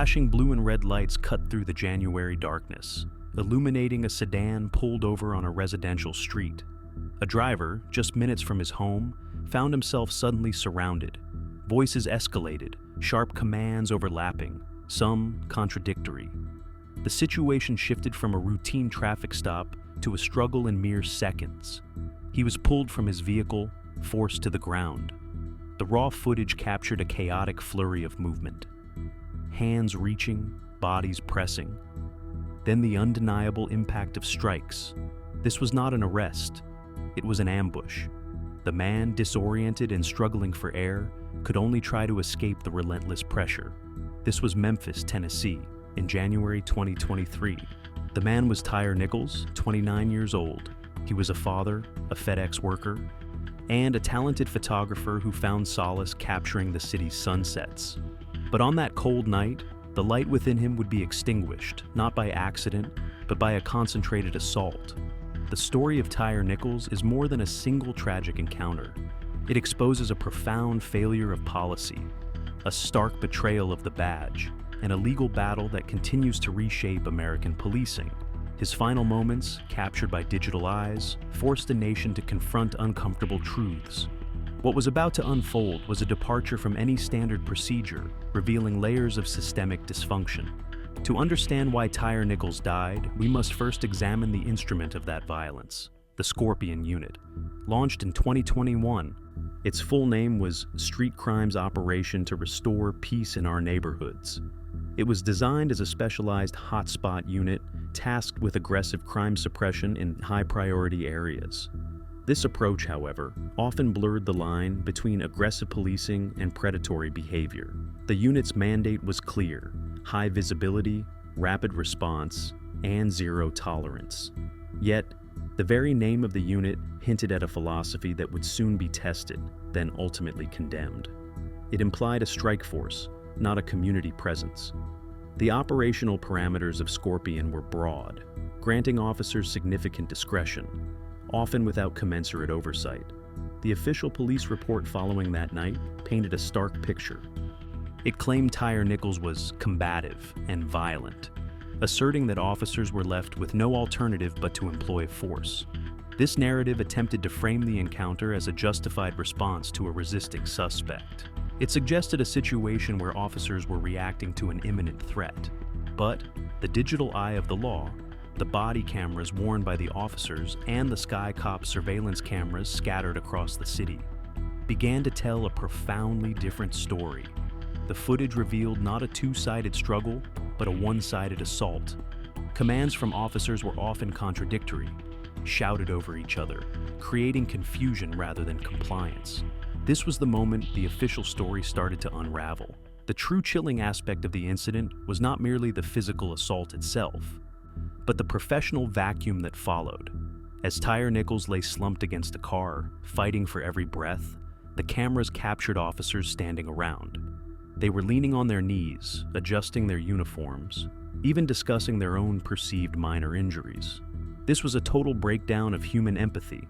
Flashing blue and red lights cut through the January darkness, illuminating a sedan pulled over on a residential street. A driver, just minutes from his home, found himself suddenly surrounded. Voices escalated, sharp commands overlapping, some contradictory. The situation shifted from a routine traffic stop to a struggle in mere seconds. He was pulled from his vehicle, forced to the ground. The raw footage captured a chaotic flurry of movement. Hands reaching, bodies pressing. Then the undeniable impact of strikes. This was not an arrest. It was an ambush. The man, disoriented and struggling for air, could only try to escape the relentless pressure. This was Memphis, Tennessee, in January 2023. The man was Tyre Nichols, 29 years old. He was a father, a FedEx worker, and a talented photographer who found solace capturing the city's sunsets. But on that cold night, the light within him would be extinguished, not by accident, but by a concentrated assault. The story of Tyre Nichols is more than a single tragic encounter. It exposes a profound failure of policy, a stark betrayal of the badge, and a legal battle that continues to reshape American policing. His final moments, captured by digital eyes, forced the nation to confront uncomfortable truths. What was about to unfold was a departure from any standard procedure, revealing layers of systemic dysfunction. To understand why Tyre Nichols died, we must first examine the instrument of that violence, the Scorpion Unit. Launched in 2021, its full name was Street Crimes Operation to Restore Peace in Our Neighborhoods. It was designed as a specialized hotspot unit tasked with aggressive crime suppression in high-priority areas. This approach, however, often blurred the line between aggressive policing and predatory behavior. The unit's mandate was clear: high visibility, rapid response, and zero tolerance. Yet, the very name of the unit hinted at a philosophy that would soon be tested, then ultimately condemned. It implied a strike force, not a community presence. The operational parameters of Scorpion were broad, granting officers significant discretion, often without commensurate oversight. The official police report following that night painted a stark picture. It claimed Tyre Nichols was combative and violent, asserting that officers were left with no alternative but to employ force. This narrative attempted to frame the encounter as a justified response to a resisting suspect. It suggested a situation where officers were reacting to an imminent threat. But the digital eye of the law, the body cameras worn by the officers, and the Sky Cop surveillance cameras scattered across the city, began to tell a profoundly different story. The footage revealed not a two-sided struggle, but a one-sided assault. Commands from officers were often contradictory, shouted over each other, creating confusion rather than compliance. This was the moment the official story started to unravel. The true chilling aspect of the incident was not merely the physical assault itself, but the professional vacuum that followed. As Tyre Nichols lay slumped against a car, fighting for every breath, the cameras captured officers standing around. They were leaning on their knees, adjusting their uniforms, even discussing their own perceived minor injuries. This was a total breakdown of human empathy,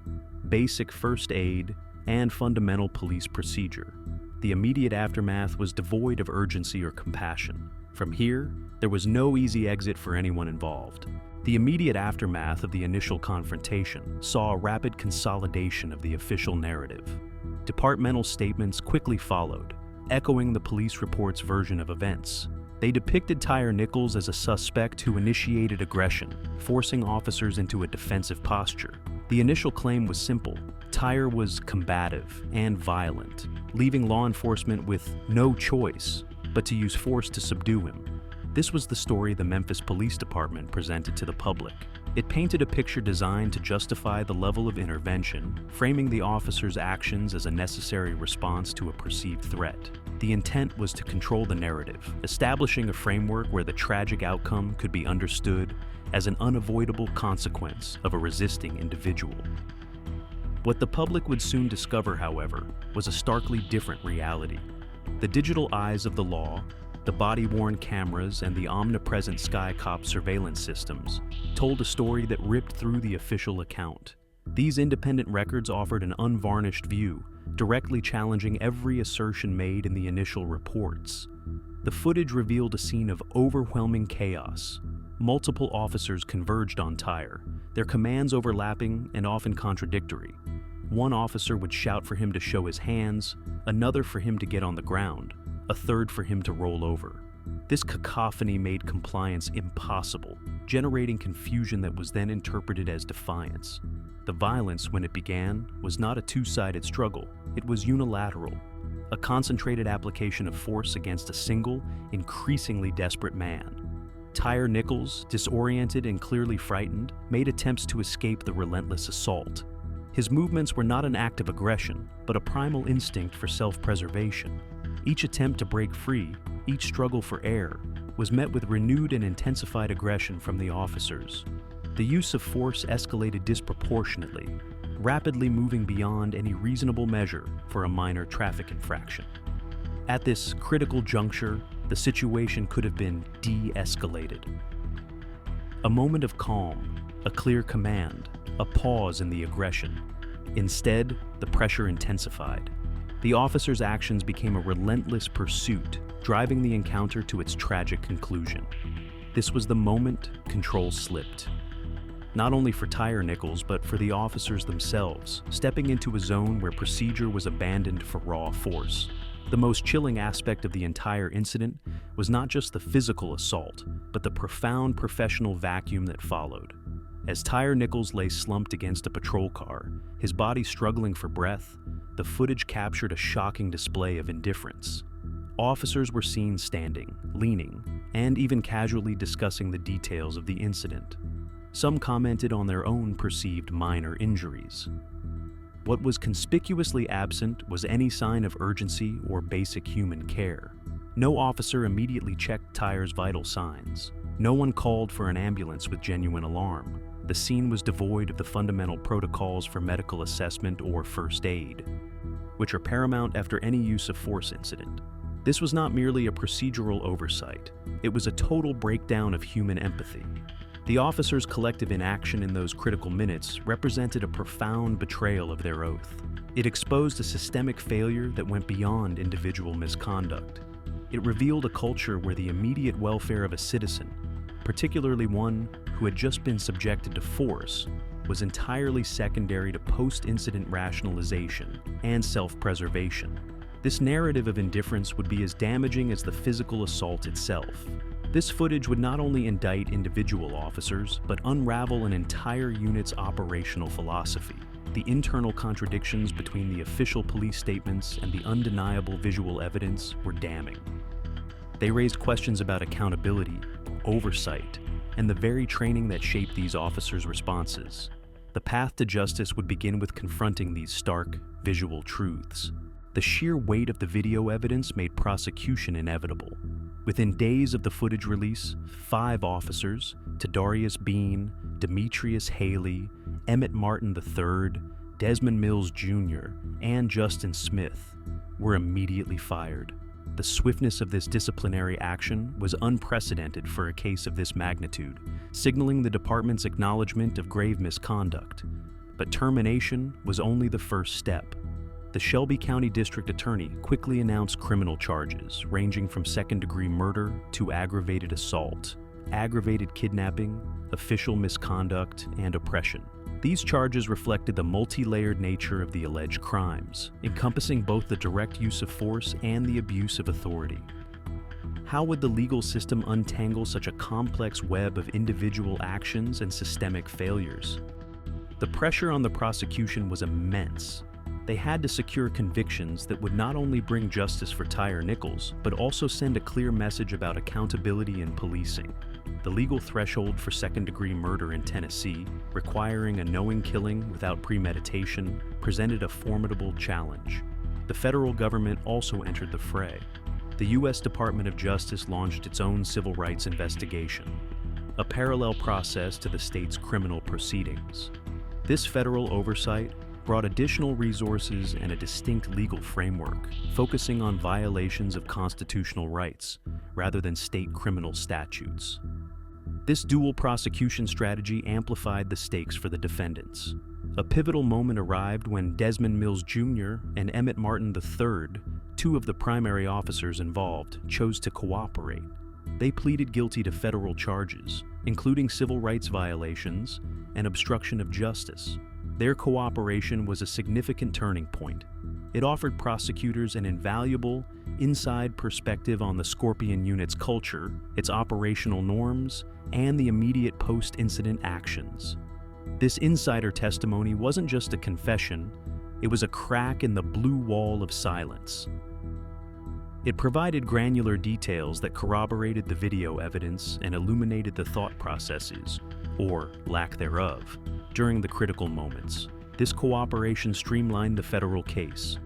basic first aid, and fundamental police procedure. The immediate aftermath was devoid of urgency or compassion. From here, there was no easy exit for anyone involved. The immediate aftermath of the initial confrontation saw a rapid consolidation of the official narrative. Departmental statements quickly followed, echoing the police report's version of events. They depicted Tyre Nichols as a suspect who initiated aggression, forcing officers into a defensive posture. The initial claim was simple: Tyre was combative and violent, leaving law enforcement with no choice but to use force to subdue him. This was the story the Memphis Police Department presented to the public. It painted a picture designed to justify the level of intervention, framing the officer's actions as a necessary response to a perceived threat. The intent was to control the narrative, establishing a framework where the tragic outcome could be understood as an unavoidable consequence of a resisting individual. What the public would soon discover, however, was a starkly different reality. The digital eyes of the law, the body-worn cameras, and the omnipresent Sky Cop surveillance systems told a story that ripped through the official account. These independent records offered an unvarnished view, directly challenging every assertion made in the initial reports. The footage revealed a scene of overwhelming chaos. Multiple officers converged on Tyre, their commands overlapping and often contradictory. One officer would shout for him to show his hands, another for him to get on the ground, a third for him to roll over. This cacophony made compliance impossible, generating confusion that was then interpreted as defiance. The violence, when it began, was not a two-sided struggle. It was unilateral, a concentrated application of force against a single, increasingly desperate man. Tyre Nichols, disoriented and clearly frightened, made attempts to escape the relentless assault. His movements were not an act of aggression, but a primal instinct for self-preservation. Each attempt to break free, each struggle for air, was met with renewed and intensified aggression from the officers. The use of force escalated disproportionately, rapidly moving beyond any reasonable measure for a minor traffic infraction. At this critical juncture, the situation could have been de-escalated. A moment of calm, a clear command, a pause in the aggression. Instead, the pressure intensified. The officers' actions became a relentless pursuit, driving the encounter to its tragic conclusion. This was the moment control slipped. Not only for Tyre Nichols, but for the officers themselves, stepping into a zone where procedure was abandoned for raw force. The most chilling aspect of the entire incident was not just the physical assault, but the profound professional vacuum that followed. As Tyre Nichols lay slumped against a patrol car, his body struggling for breath, the footage captured a shocking display of indifference. Officers were seen standing, leaning, and even casually discussing the details of the incident. Some commented on their own perceived minor injuries. What was conspicuously absent was any sign of urgency or basic human care. No officer immediately checked Tyre's vital signs. No one called for an ambulance with genuine alarm. The scene was devoid of the fundamental protocols for medical assessment or first aid, which are paramount after any use of force incident. This was not merely a procedural oversight. It was a total breakdown of human empathy. The officers' collective inaction in those critical minutes represented a profound betrayal of their oath. It exposed a systemic failure that went beyond individual misconduct. It revealed a culture where the immediate welfare of a citizen, particularly one who had just been subjected to force, was entirely secondary to post-incident rationalization and self-preservation. This narrative of indifference would be as damaging as the physical assault itself. This footage would not only indict individual officers, but unravel an entire unit's operational philosophy. The internal contradictions between the official police statements and the undeniable visual evidence were damning. They raised questions about accountability, oversight, and the very training that shaped these officers' responses. The path to justice would begin with confronting these stark, visual truths. The sheer weight of the video evidence made prosecution inevitable. Within days of the footage release, 5 officers, Tadarius Bean, Demetrius Haley, Emmett Martin III, Desmond Mills Jr., and Justin Smith, were immediately fired. The swiftness of this disciplinary action was unprecedented for a case of this magnitude, signaling the department's acknowledgement of grave misconduct. But termination was only the first step. The Shelby County District Attorney quickly announced criminal charges ranging from second-degree murder to aggravated assault, aggravated kidnapping, official misconduct, and oppression. These charges reflected the multi-layered nature of the alleged crimes, encompassing both the direct use of force and the abuse of authority. How would the legal system untangle such a complex web of individual actions and systemic failures? The pressure on the prosecution was immense. They had to secure convictions that would not only bring justice for Tyre Nichols, but also send a clear message about accountability in policing. The legal threshold for second-degree murder in Tennessee, requiring a knowing killing without premeditation, presented a formidable challenge. The federal government also entered the fray. The U.S. Department of Justice launched its own civil rights investigation, a parallel process to the state's criminal proceedings. This federal oversight brought additional resources and a distinct legal framework, focusing on violations of constitutional rights rather than state criminal statutes. This dual prosecution strategy amplified the stakes for the defendants. A pivotal moment arrived when Desmond Mills Jr. and Emmett Martin III, Two of the primary officers involved chose to cooperate. They pleaded guilty to federal charges, including civil rights violations and obstruction of justice. Their cooperation was a significant turning point. It offered prosecutors an invaluable, inside perspective on the Scorpion Unit's culture, its operational norms, and the immediate post-incident actions. This insider testimony wasn't just a confession, it was a crack in the blue wall of silence. It provided granular details that corroborated the video evidence and illuminated the thought processes, or lack thereof, during the critical moments. This cooperation streamlined the federal case,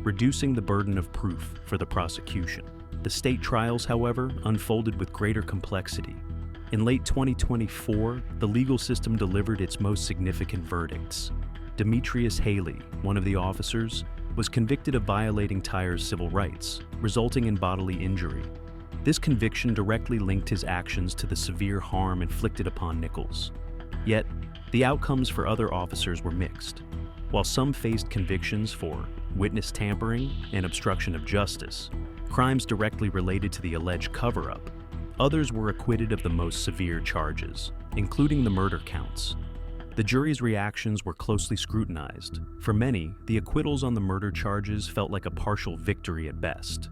reducing the burden of proof for the prosecution. The state trials, however, unfolded with greater complexity. In late 2024, the legal system delivered its most significant verdicts. Demetrius Haley, one of the officers, was convicted of violating Tyre's civil rights, resulting in bodily injury. This conviction directly linked his actions to the severe harm inflicted upon Nichols. Yet, the outcomes for other officers were mixed. While some faced convictions for witness tampering and obstruction of justice, crimes directly related to the alleged cover-up, others were acquitted of the most severe charges, including the murder counts. The jury's reactions were closely scrutinized. For many, the acquittals on the murder charges felt like a partial victory at best,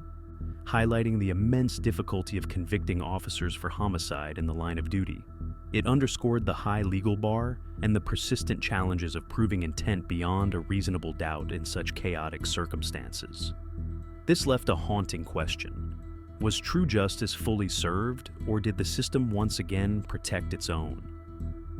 highlighting the immense difficulty of convicting officers for homicide in the line of duty. It underscored the high legal bar and the persistent challenges of proving intent beyond a reasonable doubt in such chaotic circumstances. This left a haunting question. Was true justice fully served, or did the system once again protect its own?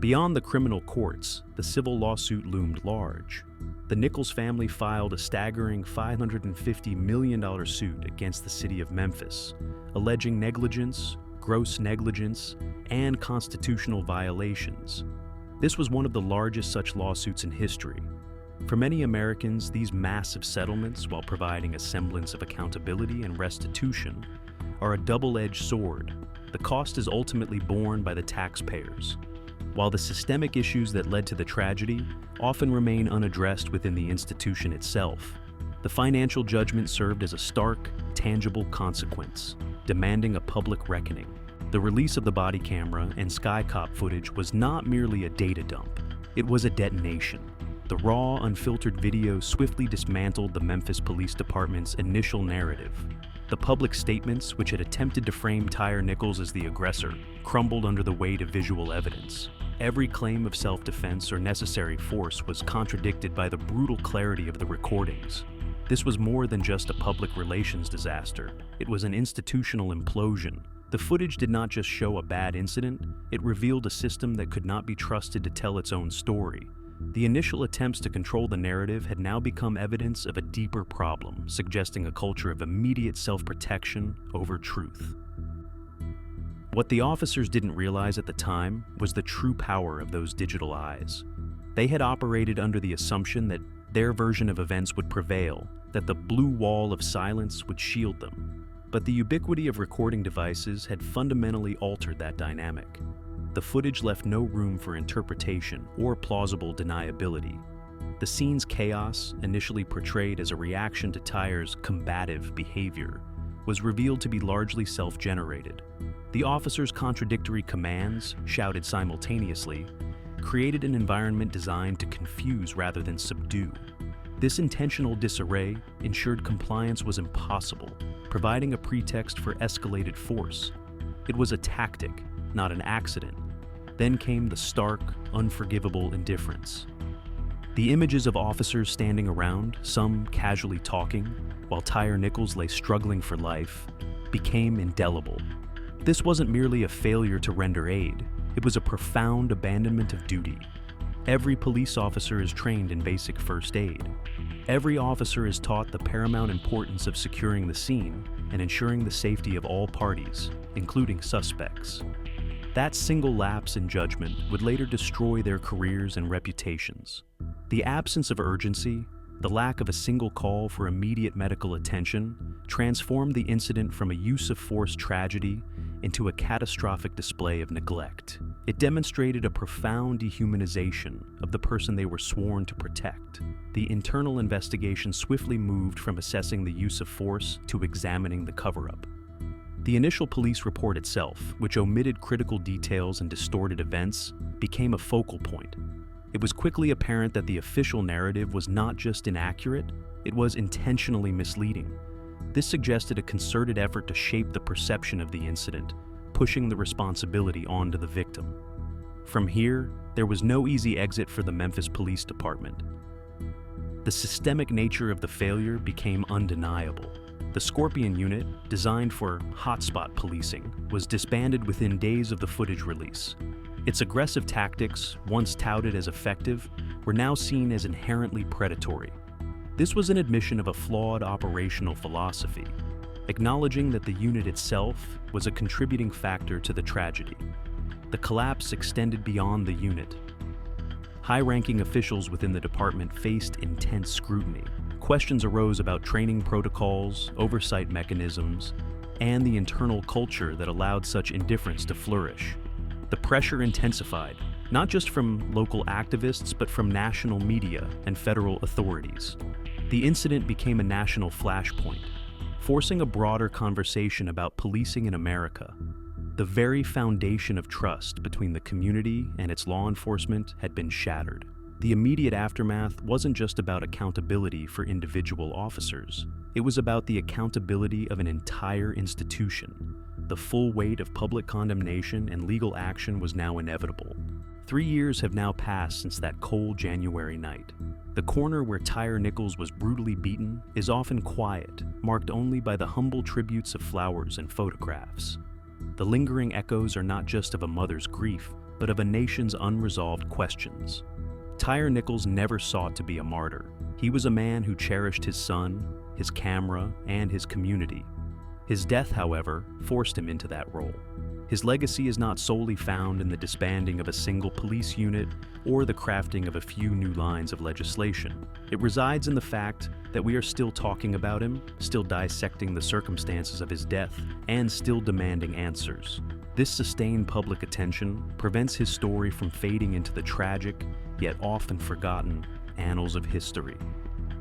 Beyond the criminal courts, the civil lawsuit loomed large. The Nichols family filed a staggering $550 million suit against the city of Memphis, alleging negligence, gross negligence, and constitutional violations. This was one of the largest such lawsuits in history. For many Americans, these massive settlements, while providing a semblance of accountability and restitution, are a double-edged sword. The cost is ultimately borne by the taxpayers, while the systemic issues that led to the tragedy often remain unaddressed within the institution itself. The financial judgment served as a stark, tangible consequence, demanding a public reckoning. The release of the body camera and Skycop footage was not merely a data dump, it was a detonation. The raw, unfiltered video swiftly dismantled the Memphis Police Department's initial narrative. The public statements, which had attempted to frame Tyre Nichols as the aggressor, crumbled under the weight of visual evidence. Every claim of self-defense or necessary force was contradicted by the brutal clarity of the recordings. This was more than just a public relations disaster. It was an institutional implosion. The footage did not just show a bad incident, it revealed a system that could not be trusted to tell its own story. The initial attempts to control the narrative had now become evidence of a deeper problem, suggesting a culture of immediate self-protection over truth. What the officers didn't realize at the time was the true power of those digital eyes. They had operated under the assumption that their version of events would prevail, that the blue wall of silence would shield them. But the ubiquity of recording devices had fundamentally altered that dynamic. The footage left no room for interpretation or plausible deniability. The scene's chaos, initially portrayed as a reaction to Tyre's combative behavior, was revealed to be largely self-generated. The officers' contradictory commands, shouted simultaneously, created an environment designed to confuse rather than subdue. This intentional disarray ensured compliance was impossible, providing a pretext for escalated force. It was a tactic, not an accident. Then came the stark, unforgivable indifference. The images of officers standing around, some casually talking, while Tyre Nichols lay struggling for life, became indelible. This wasn't merely a failure to render aid, it was a profound abandonment of duty. Every police officer is trained in basic first aid. Every officer is taught the paramount importance of securing the scene and ensuring the safety of all parties, including suspects. That single lapse in judgment would later destroy their careers and reputations. The absence of urgency, the lack of a single call for immediate medical attention, transformed the incident from a use-of-force tragedy into a catastrophic display of neglect. It demonstrated a profound dehumanization of the person they were sworn to protect. The internal investigation swiftly moved from assessing the use of force to examining the cover-up. The initial police report itself, which omitted critical details and distorted events, became a focal point. It was quickly apparent that the official narrative was not just inaccurate, it was intentionally misleading. This suggested a concerted effort to shape the perception of the incident, pushing the responsibility onto the victim. From here, there was no easy exit for the Memphis Police Department. The systemic nature of the failure became undeniable. The Scorpion unit, designed for hotspot policing, was disbanded within days of the footage release. Its aggressive tactics, once touted as effective, were now seen as inherently predatory. This was an admission of a flawed operational philosophy, acknowledging that the unit itself was a contributing factor to the tragedy. The collapse extended beyond the unit. High-ranking officials within the department faced intense scrutiny. Questions arose about training protocols, oversight mechanisms, and the internal culture that allowed such indifference to flourish. The pressure intensified, not just from local activists, but from national media and federal authorities. The incident became a national flashpoint, forcing a broader conversation about policing in America. The very foundation of trust between the community and its law enforcement had been shattered. The immediate aftermath wasn't just about accountability for individual officers. It was about the accountability of an entire institution. The full weight of public condemnation and legal action was now inevitable. 3 years have now passed since that cold January night. The corner where Tyre Nichols was brutally beaten is often quiet, marked only by the humble tributes of flowers and photographs. The lingering echoes are not just of a mother's grief, but of a nation's unresolved questions. Tyre Nichols never sought to be a martyr. He was a man who cherished his son, his camera, and his community. His death, however, forced him into that role. His legacy is not solely found in the disbanding of a single police unit or the crafting of a few new lines of legislation. It resides in the fact that we are still talking about him, still dissecting the circumstances of his death, and still demanding answers. This sustained public attention prevents his story from fading into the tragic, yet often forgotten, annals of history.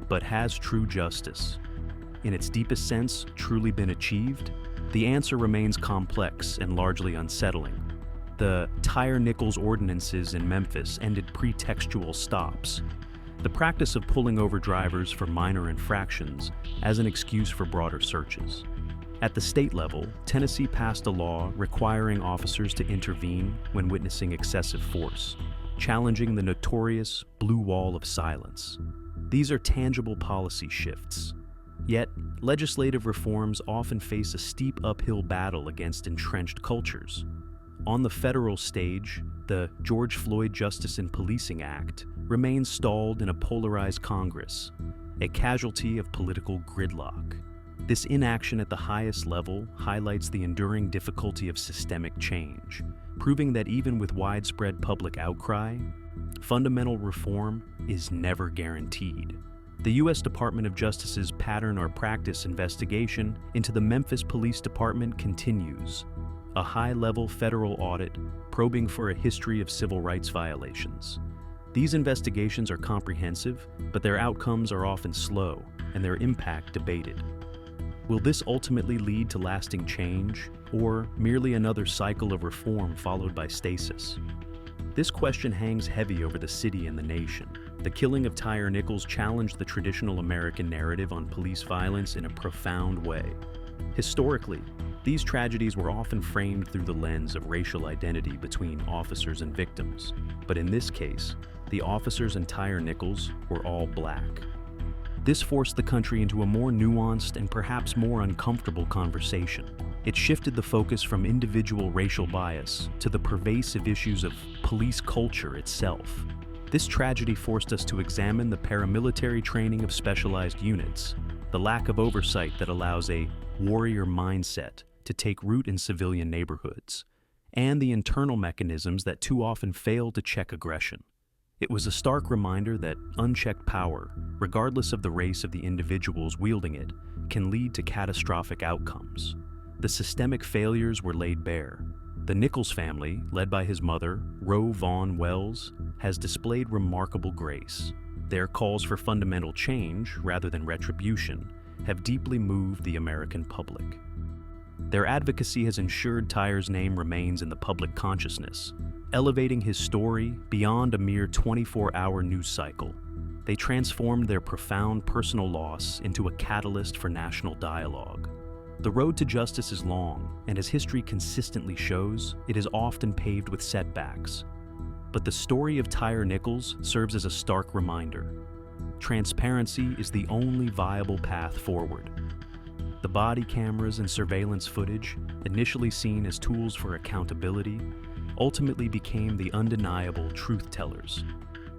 But has true justice, in its deepest sense, truly been achieved? The answer remains complex and largely unsettling. The Tyre Nichols ordinances in Memphis ended pretextual stops, the practice of pulling over drivers for minor infractions as an excuse for broader searches. At the state level, Tennessee passed a law requiring officers to intervene when witnessing excessive force, challenging the notorious blue wall of silence. These are tangible policy shifts. Yet, legislative reforms often face a steep uphill battle against entrenched cultures. On the federal stage, the George Floyd Justice in Policing Act remains stalled in a polarized Congress, a casualty of political gridlock. This inaction at the highest level highlights the enduring difficulty of systemic change, proving that even with widespread public outcry, fundamental reform is never guaranteed. The U.S. Department of Justice's pattern or practice investigation into the Memphis Police Department continues, a high-level federal audit probing for a history of civil rights violations. These investigations are comprehensive, but their outcomes are often slow and their impact debated. Will this ultimately lead to lasting change, or merely another cycle of reform followed by stasis? This question hangs heavy over the city and the nation. The killing of Tyre Nichols challenged the traditional American narrative on police violence in a profound way. Historically, these tragedies were often framed through the lens of racial identity between officers and victims. But in this case, the officers and Tyre Nichols were all black. This forced the country into a more nuanced and perhaps more uncomfortable conversation. It shifted the focus from individual racial bias to the pervasive issues of police culture itself. This tragedy forced us to examine the paramilitary training of specialized units, the lack of oversight that allows a warrior mindset to take root in civilian neighborhoods, and the internal mechanisms that too often fail to check aggression. It was a stark reminder that unchecked power, regardless of the race of the individuals wielding it, can lead to catastrophic outcomes. the systemic failures were laid bare. The Nichols family, led by his mother, Roe Vaughn Wells, has displayed remarkable grace. Their calls for fundamental change, rather than retribution, have deeply moved the American public. Their advocacy has ensured Tyre's name remains in the public consciousness, elevating his story beyond a mere 24-hour news cycle. They transformed their profound personal loss into a catalyst for national dialogue. The road to justice is long, and as history consistently shows, it is often paved with setbacks. But the story of Tyre Nichols serves as a stark reminder. Transparency is the only viable path forward. The body cameras and surveillance footage, initially seen as tools for accountability, ultimately became the undeniable truth tellers.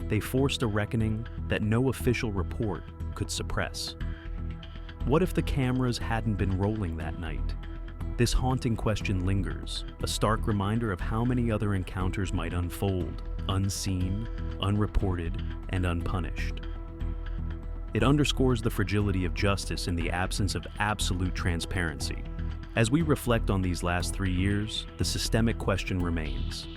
They forced a reckoning that no official report could suppress. What if the cameras hadn't been rolling that night? This haunting question lingers, a stark reminder of how many other encounters might unfold, unseen, unreported, and unpunished. It underscores the fragility of justice in the absence of absolute transparency. As we reflect on these last 3 years, the systemic question remains.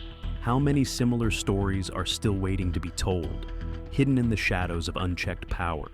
How many similar stories are still waiting to be told, hidden in the shadows of unchecked power?